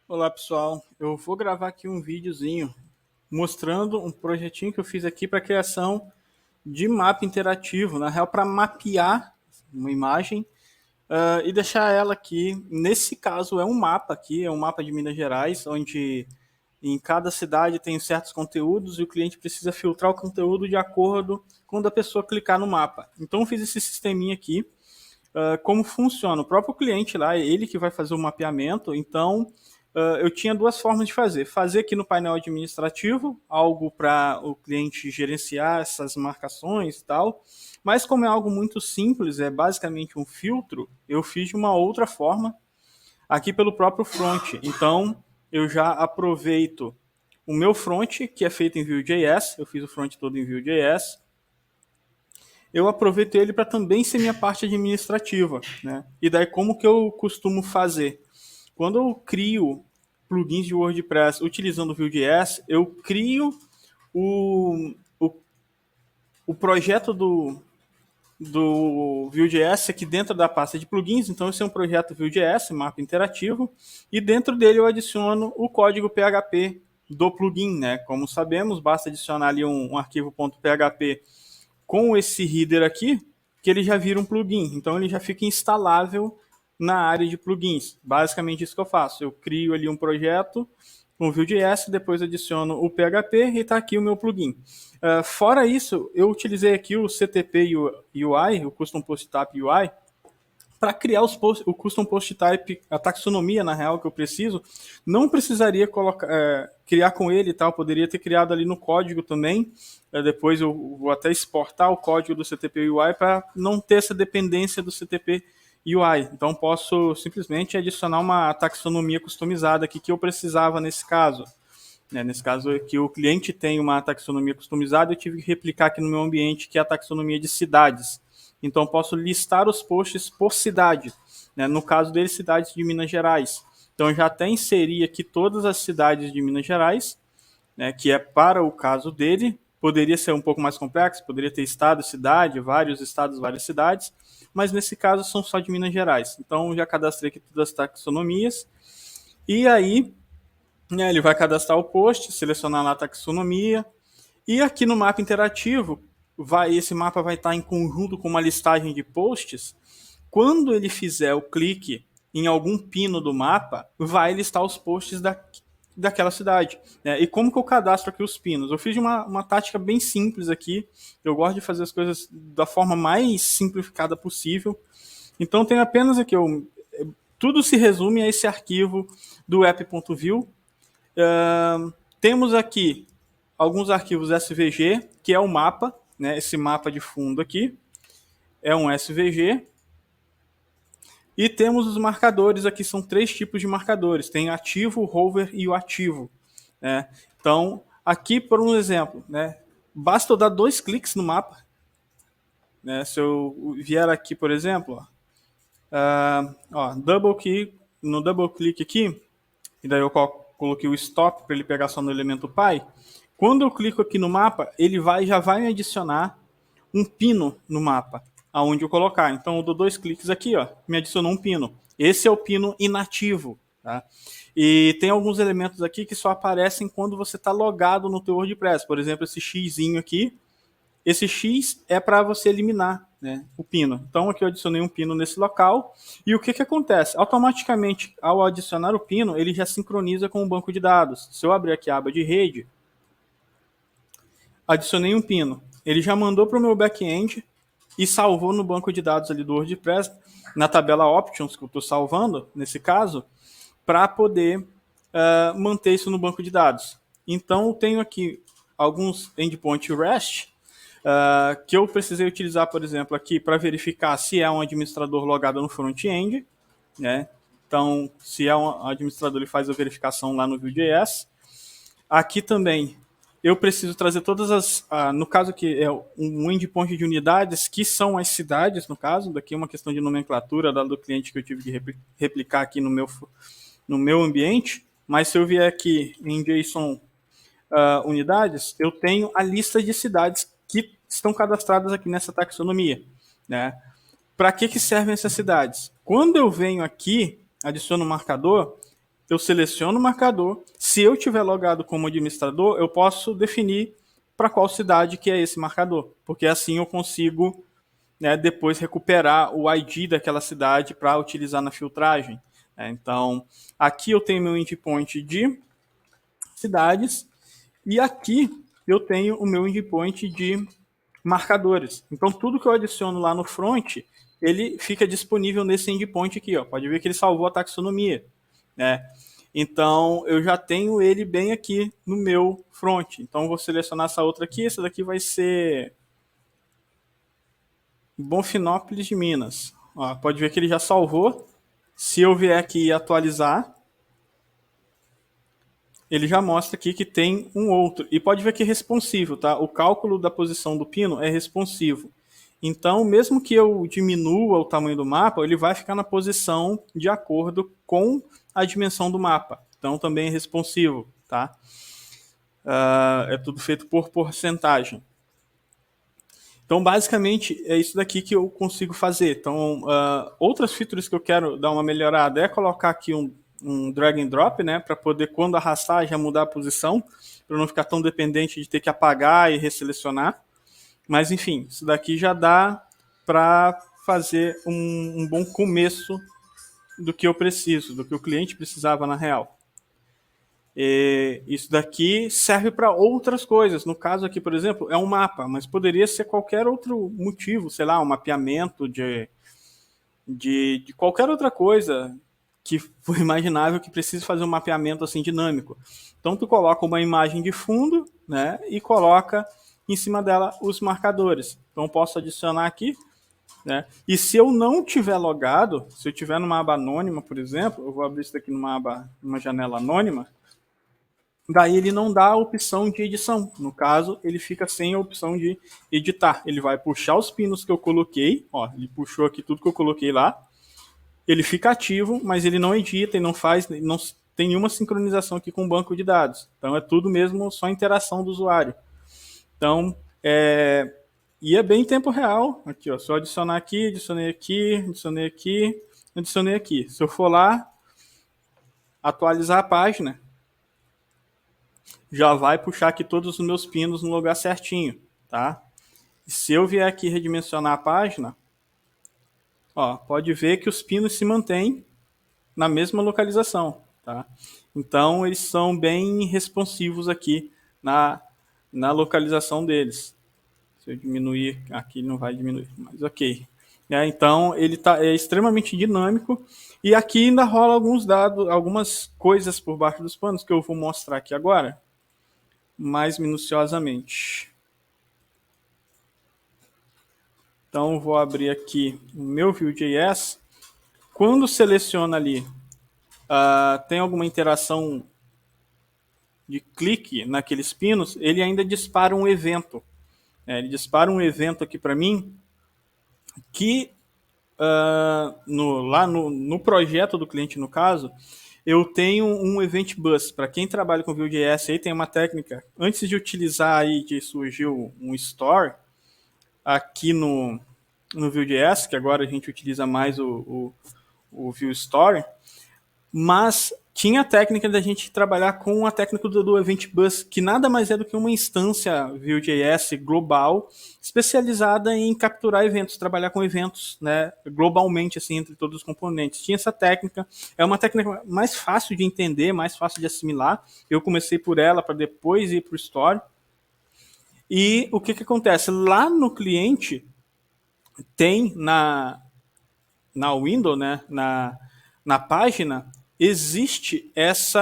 Olá pessoal, eu vou gravar aqui um videozinho mostrando um projetinho que eu fiz aqui para criação de mapa interativo, na real para mapear uma imagem e deixar ela aqui. Nesse caso é um mapa aqui, é um mapa de Minas Gerais, onde em cada cidade tem certos conteúdos e o cliente precisa filtrar o conteúdo de acordo com quando a pessoa clicar no mapa. Então eu fiz esse sisteminha aqui. Como funciona? O próprio cliente lá, ele que vai fazer o mapeamento, então eu tinha duas formas de fazer. Fazer aqui no painel administrativo, algo para o cliente gerenciar essas marcações e tal, mas como é algo muito simples, é basicamente um filtro, eu fiz de uma outra forma, aqui pelo próprio front. Então eu já aproveito o meu front, que é feito em Vue.js, eu fiz o front todo em Vue.js, eu aproveito ele para também ser minha parte administrativa, né? E daí como que eu costumo fazer? Quando eu crio plugins de WordPress utilizando o Vue.js, eu crio o, o, o projeto do Vue.js aqui dentro da pasta de plugins. Então esse é um projeto Vue.js, mapa interativo, e dentro dele eu adiciono o código PHP do plugin, né? Como sabemos, basta adicionar ali um arquivo .php com esse header aqui, que ele já vira um plugin. Então ele já fica instalável na área de plugins. Basicamente isso que eu faço. Eu crio ali um projeto com Vue.js, depois adiciono o PHP e está aqui o meu plugin. Fora isso, eu utilizei aqui o CTP UI, o Custom Post Type UI, para criar o Custom Post Type, a taxonomia, na real, que eu preciso. Não precisaria criar com ele e tal, poderia ter criado ali no código também. Depois eu vou até exportar o código do CTP UI para não ter essa dependência do CTP UI. Então posso simplesmente adicionar uma taxonomia customizada aqui que eu precisava nesse caso. Nesse caso aqui o cliente tem uma taxonomia customizada, eu tive que replicar aqui no meu ambiente, que é a taxonomia de cidades. Então eu posso listar os posts por cidade. No caso dele, cidades de Minas Gerais. Então eu já até inseri aqui todas as cidades de Minas Gerais, que é para o caso dele. Poderia ser um pouco mais complexo, poderia ter estado, cidade, vários estados, várias cidades, mas nesse caso são só de Minas Gerais. Então já cadastrei aqui todas as taxonomias. E aí ele vai cadastrar o post, selecionar lá a taxonomia, e aqui no mapa interativo, esse mapa vai estar em conjunto com uma listagem de posts. Quando ele fizer o clique em algum pino do mapa, vai listar os posts daquela cidade. E como que eu cadastro aqui os pinos? Eu fiz uma tática bem simples aqui. Eu gosto de fazer as coisas da forma mais simplificada possível. Então tem apenas aqui, tudo se resume a esse arquivo do app.vue. Temos aqui alguns arquivos SVG, que é o mapa, esse mapa de fundo aqui é um SVG. E temos os marcadores aqui, são três tipos de marcadores. Tem ativo, o hover e o ativo. Então, aqui por um exemplo, basta eu dar 2 cliques no mapa. Se eu vier aqui, por exemplo, no double click aqui, e daí eu coloquei o stop para ele pegar só no elemento pi. Quando eu clico aqui no mapa, ele já vai me adicionar um pino no mapa, aonde eu colocar. Então eu dou 2 cliques aqui, me adicionou um pino. Esse é o pino inativo. Tá? E tem alguns elementos aqui que só aparecem quando você está logado no teu WordPress. Por exemplo, esse xzinho aqui. Esse X é para você eliminar o pino. Então aqui eu adicionei um pino nesse local. E o que acontece? Automaticamente, ao adicionar o pino, ele já sincroniza com o banco de dados. Se eu abrir aqui a aba de rede, adicionei um pino. Ele já mandou para o meu back-end e salvou no banco de dados ali do WordPress, na tabela Options que eu estou salvando, nesse caso, para poder manter isso no banco de dados. Então eu tenho aqui alguns endpoint REST que eu precisei utilizar, por exemplo, aqui para verificar se é um administrador logado no front-end. Então, se é um administrador, ele faz a verificação lá no Vue.js. Aqui também eu preciso trazer todas no caso aqui é um endpoint de unidades, que são as cidades, no caso. Daqui é uma questão de nomenclatura do cliente que eu tive que replicar aqui no meu ambiente. Mas se eu vier aqui em JSON unidades, eu tenho a lista de cidades que estão cadastradas aqui nessa taxonomia. Para que servem essas cidades? Quando eu venho aqui, adiciono um marcador, eu seleciono o marcador. Se eu tiver logado como administrador, eu posso definir para qual cidade que é esse marcador, porque assim eu consigo, né, depois recuperar o ID daquela cidade para utilizar na filtragem. Então, aqui eu tenho meu endpoint de cidades e aqui eu tenho o meu endpoint de marcadores. Então, tudo que eu adiciono lá no front, ele fica disponível nesse endpoint aqui. Ó. Pode ver que ele salvou a taxonomia. Né? Então, eu já tenho ele bem aqui no meu front. Então, vou selecionar essa outra aqui. Essa daqui vai ser Bonfinópolis de Minas. Ó, pode ver que ele já salvou. Se eu vier aqui e atualizar, ele já mostra aqui que tem um outro. E pode ver que é responsivo, tá? O cálculo da posição do pino é responsivo. Então, mesmo que eu diminua o tamanho do mapa, ele vai ficar na posição de acordo com a dimensão do mapa. Então, também é responsivo, tá? É tudo feito por porcentagem. Então, basicamente, é isso daqui que eu consigo fazer. Então, outras features que eu quero dar uma melhorada é colocar aqui um drag and drop, né, para poder, quando arrastar, já mudar a posição, para não ficar tão dependente de ter que apagar e resselecionar. Mas, enfim, isso daqui já dá para fazer um bom começo do que eu preciso, do que o cliente precisava na real. E isso daqui serve para outras coisas. No caso aqui, por exemplo, é um mapa, mas poderia ser qualquer outro motivo, sei lá, um mapeamento de qualquer outra coisa que for imaginável que precise fazer um mapeamento assim dinâmico. Então tu coloca uma imagem de fundo, né, e coloca em cima dela os marcadores. Então eu posso adicionar aqui, né? E se eu não tiver logado, se eu tiver numa aba anônima, por exemplo, eu vou abrir isso aqui numa janela anônima, daí ele não dá a opção de edição. No caso, ele fica sem a opção de editar. Ele vai puxar os pinos que eu coloquei, ó, ele puxou aqui tudo que eu coloquei lá, ele fica ativo, mas ele não edita e não faz, não tem nenhuma sincronização aqui com o banco de dados. Então é tudo mesmo só interação do usuário. Então, e é bem em tempo real. Aqui, ó, só adicionar aqui, adicionei aqui, adicionei aqui, adicionei aqui. Se eu for lá, atualizar a página, já vai puxar aqui todos os meus pinos no lugar certinho, tá? E se eu vier aqui redimensionar a página, ó, pode ver que os pinos se mantêm na mesma localização, tá? Então, eles são bem responsivos aqui na localização deles. Se eu diminuir, aqui não vai diminuir, mas ok. Então, ele é extremamente dinâmico e aqui ainda rola alguns dados, algumas coisas por baixo dos panos que eu vou mostrar aqui agora, mais minuciosamente. Então, vou abrir aqui o meu Vue.js. Quando seleciona ali, tem alguma interação de clique naqueles pinos, ele ainda dispara um evento. Ele dispara um evento aqui para mim que lá no projeto do cliente, no caso, eu tenho um Event Bus. Para quem trabalha com Vue.js, aí tem uma técnica. Antes de utilizar aí, de surgir um store aqui no Vue.js, que agora a gente utiliza mais o Vue Store, mas tinha a técnica da gente trabalhar com a técnica do Event Bus, que nada mais é do que uma instância Vue.js global, especializada em capturar eventos, trabalhar com eventos, né, globalmente, assim, entre todos os componentes. Tinha essa técnica, é uma técnica mais fácil de entender, mais fácil de assimilar. Eu comecei por ela, para depois ir para o Store. E o que acontece? Lá no cliente, tem na window, né, na página, existe esse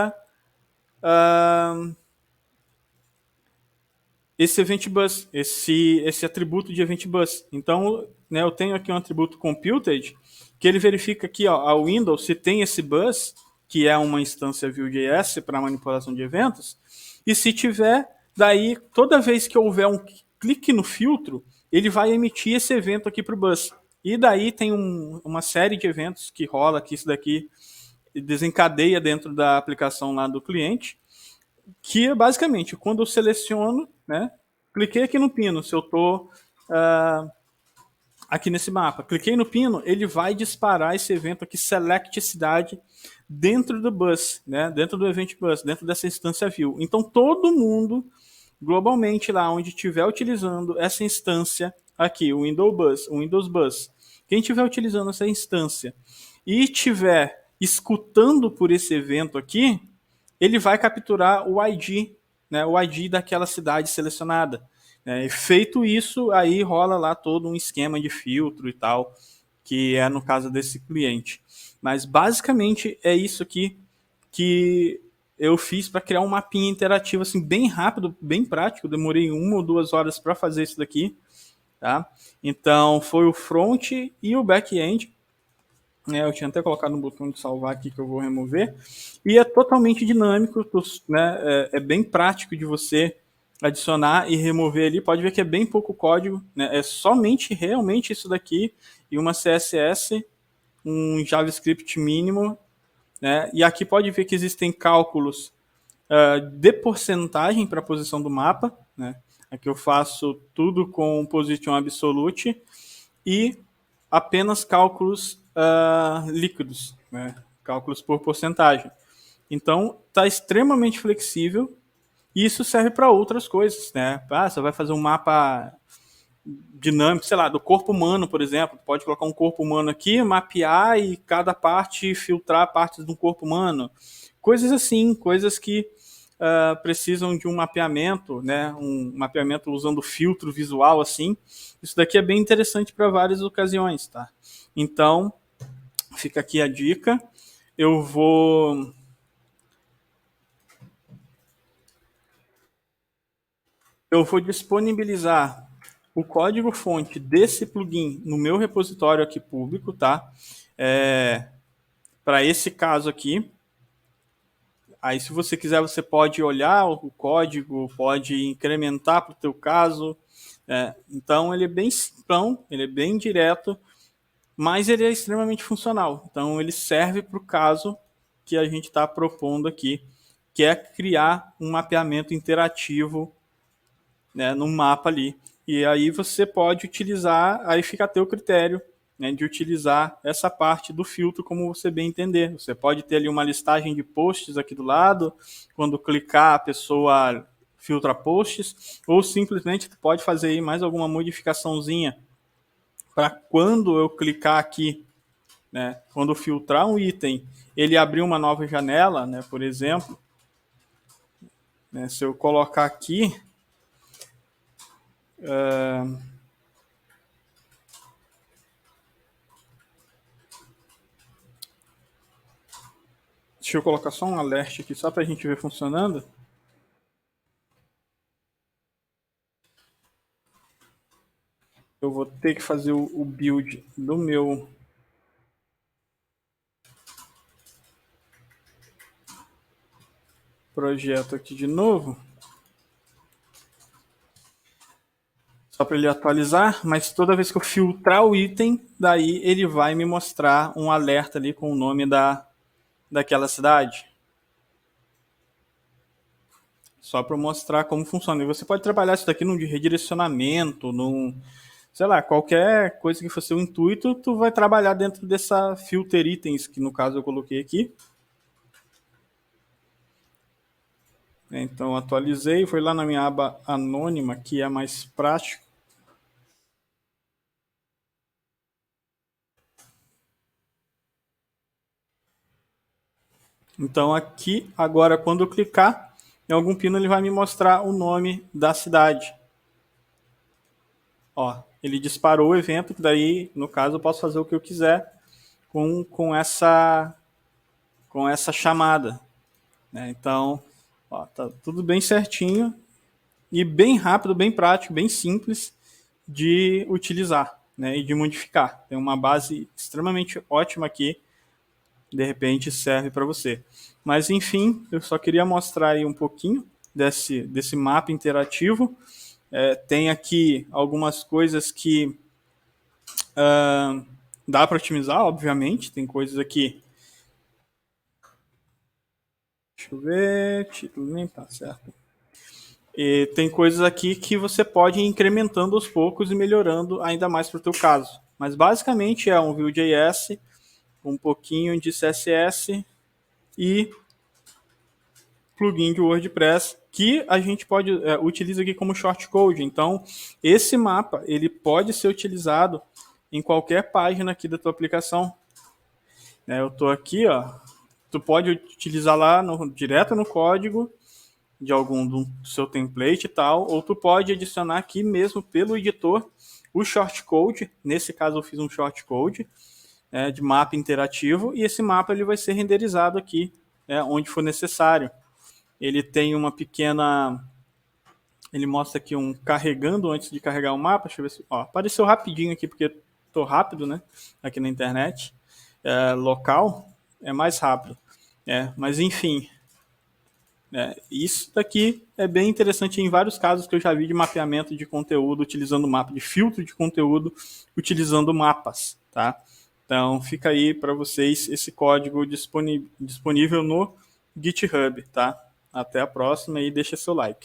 Event Bus, esse atributo de Event Bus. Então, né, eu tenho aqui um atributo computed, que ele verifica aqui, ó, a Windows se tem esse bus, que é uma instância Vue.js para manipulação de eventos, e se tiver, daí, toda vez que houver um clique no filtro, ele vai emitir esse evento aqui para o bus. E daí tem uma série de eventos que rola, que isso daqui desencadeia dentro da aplicação lá do cliente, que é basicamente quando eu seleciono, né, cliquei aqui no pino, se eu estou aqui nesse mapa, cliquei no pino, ele vai disparar esse evento aqui, select cidade, dentro do bus, né? Dentro do Event Bus, dentro dessa instância view. Então todo mundo globalmente lá onde estiver utilizando essa instância aqui, o Windows Bus, quem estiver utilizando essa instância e estiver escutando por esse evento aqui, ele vai capturar o ID, né, o ID daquela cidade selecionada. E feito isso, aí rola lá todo um esquema de filtro e tal, que é no caso desse cliente. Mas basicamente é isso aqui que eu fiz para criar um mapinha interativo assim bem rápido, bem prático. Demorei 1 ou 2 horas para fazer isso daqui, tá? Então foi o front e o back-end. Eu tinha até colocado um botão de salvar aqui que eu vou remover. E é totalmente dinâmico, né? É bem prático de você adicionar e remover ali. Pode ver que é bem pouco código, né? É somente realmente isso daqui e uma CSS, um JavaScript mínimo, né? E aqui pode ver que existem cálculos de porcentagem para a posição do mapa, né? Aqui eu faço tudo com Position Absolute e apenas cálculos líquidos, né? Cálculos por porcentagem. Então, está extremamente flexível e isso serve para outras coisas, né? Você vai fazer um mapa dinâmico, sei lá, do corpo humano, por exemplo. Pode colocar um corpo humano aqui, mapear e cada parte filtrar partes do corpo humano. Coisas assim, coisas que precisam de um mapeamento, né? Um mapeamento usando filtro visual assim. Isso daqui é bem interessante para várias ocasiões, tá? Então, fica aqui a dica. Eu vou disponibilizar o código-fonte desse plugin no meu repositório aqui público, tá? Para esse caso aqui. Aí, se você quiser, você pode olhar o código, pode incrementar para o teu caso. Então, ele é bem simplão, ele é bem direto, mas ele é extremamente funcional. Então, ele serve para o caso que a gente está propondo aqui, que é criar um mapeamento interativo, né, no mapa ali. E aí você pode utilizar, aí fica a teu critério, né, de utilizar essa parte do filtro como você bem entender. Você pode ter ali uma listagem de posts aqui do lado, quando clicar a pessoa filtra posts, ou simplesmente pode fazer aí mais alguma modificaçãozinha para quando eu clicar aqui, né, quando filtrar um item, ele abrir uma nova janela, né, por exemplo, né, se eu colocar aqui, deixa eu colocar só um alerta aqui, só para a gente ver funcionando. Eu vou ter que fazer o build do meu projeto aqui de novo. Só para ele atualizar, mas toda vez que eu filtrar o item, daí ele vai me mostrar um alerta ali com o nome daquela cidade. Só para mostrar como funciona. E você pode trabalhar isso daqui num redirecionamento, num, sei lá, qualquer coisa que for seu intuito, tu vai trabalhar dentro dessa filter itens, que no caso eu coloquei aqui. Então atualizei, foi lá na minha aba anônima, que é mais prático. Então aqui, agora quando eu clicar em algum pino, ele vai me mostrar o nome da cidade. Ó, ele disparou o evento, que daí, no caso, eu posso fazer o que eu quiser com essa chamada. Né? Então, ó, tá tudo bem certinho e bem rápido, bem prático, bem simples de utilizar, né? E de modificar. Tem uma base extremamente ótima aqui, de repente serve para você. Mas enfim, eu só queria mostrar aí um pouquinho desse mapa interativo. Tem aqui algumas coisas que dá para otimizar, obviamente. Tem coisas aqui. Deixa eu ver. Título nem tá certo. E tem coisas aqui que você pode ir incrementando aos poucos e melhorando ainda mais para o teu caso. Mas basicamente é um Vue.js, um pouquinho de CSS e plugin de WordPress que a gente pode utiliza aqui como shortcode. Então, esse mapa ele pode ser utilizado em qualquer página aqui da tua aplicação. Eu estou aqui, ó. Tu pode utilizar lá direto no código de algum do seu template e tal, ou tu pode adicionar aqui mesmo pelo editor o shortcode. Nesse caso eu fiz um shortcode de mapa interativo e esse mapa ele vai ser renderizado aqui onde for necessário. Ele tem uma pequena... Ele mostra aqui um carregando antes de carregar o mapa. Deixa eu ver se... apareceu rapidinho aqui porque estou rápido, né? Aqui na internet. Local é mais rápido. Mas enfim... isso daqui é bem interessante em vários casos que eu já vi de mapeamento de conteúdo utilizando mapa, de filtro de conteúdo utilizando mapas, tá? Então fica aí para vocês esse código disponível no GitHub, tá? Até a próxima e deixa seu like.